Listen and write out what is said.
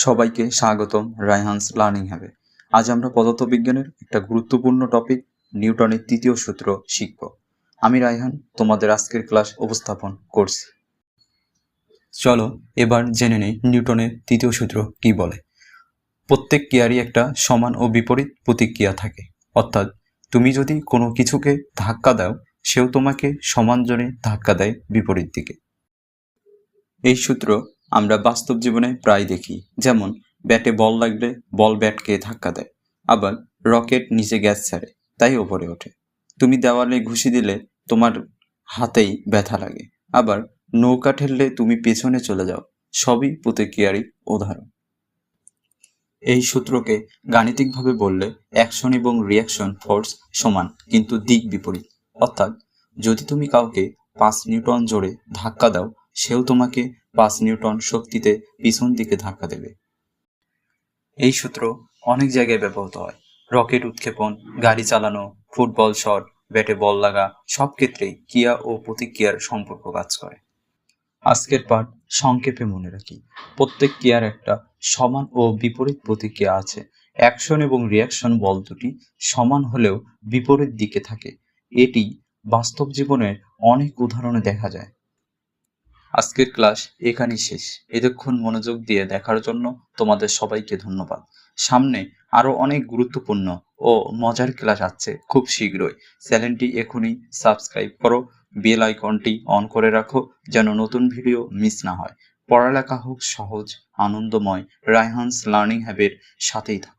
সবাইকে স্বাগতম রায়হানস লার্নিং হ্যাবে। আজ আমরা পদার্থবিজ্ঞানের একটা গুরুত্বপূর্ণ টপিক নিউটনের তৃতীয় সূত্র শিখব। আমি রায়হান তোমাদের আজকের ক্লাস উপস্থাপন করছি। চলো এবার জেনে নেই নিউটনের তৃতীয় সূত্র কি বলে। প্রত্যেক ক্রিয়ারই একটা সমান ও বিপরীত প্রতিক্রিয়া থাকে, অর্থাৎ তুমি যদি কোনো কিছুকে ধাক্কা দাও সেও তোমাকে সমান জোরে ধাক্কা দেয় বিপরীত দিকে। এই সূত্র আমরা বাস্তব জীবনে প্রায় দেখি, যেমন ব্যাটে বল লাগলে বল ব্যাটকে ধাক্কা দেয়, আবার রকেট নিচে গ্যাস ছাড়ে তাই ওপরে ওঠে। তুমি দেওয়ালে ঘুষি দিলে তোমার হাতেই ব্যথা লাগে, আবার নৌকা ঠেললে তুমি পেছনে চলে যাও। সবই প্রতিক্রিয়ারই উদাহরণ। এই সূত্রকে গাণিতিকভাবে বললে অ্যাকশন এবং রিয়াকশন ফোর্স সমান কিন্তু দিক বিপরীত, অর্থাৎ যদি তুমি কাউকে 5 নিউটন জোরে ধাক্কা দাও সেও তোমাকে 5 নিউটন শক্তিতে পিছন দিকে ধাক্কা দেবে। এই সূত্র অনেক জায়গায় ব্যবহৃত হয়। রকেট উৎক্ষেপণ, গাড়ি চালানো, ফুটবল শট, ব্যাটে বল লাগা, সব ক্ষেত্রেই ক্রিয়া ও প্রতিক্রিয়ার সম্পর্ক কাজ করে। আজকের পাঠ সংক্ষেপে মনে রাখি। প্রত্যেক ক্রিয়ার একটা সমান ও বিপরীত প্রতিক্রিয়া আছে। অ্যাকশন এবং রিয়াকশন বল দুটি সমান হলেও বিপরীত দিকে থাকে। এটি বাস্তব জীবনের অনেক উদাহরণে দেখা যায়। আজকের ক্লাস এখানেই শেষ। এতক্ষণ মনোযোগ দিয়ে দেখার জন্য তোমাদের সবাইকে ধন্যবাদ। সামনে আরো অনেক গুরুত্বপূর্ণ ও মজার ক্লাস আসছে খুব শীঘ্রই। চ্যানেলটি এখনই সাবস্ক্রাইব করো, বেল আইকনটি অন করে রাখো যেন নতুন ভিডিও মিস না হয়। পড়ালেখা হোক সহজ, আনন্দময়, রায়হানস লার্নিং হ্যাবের সাথেই থাকো।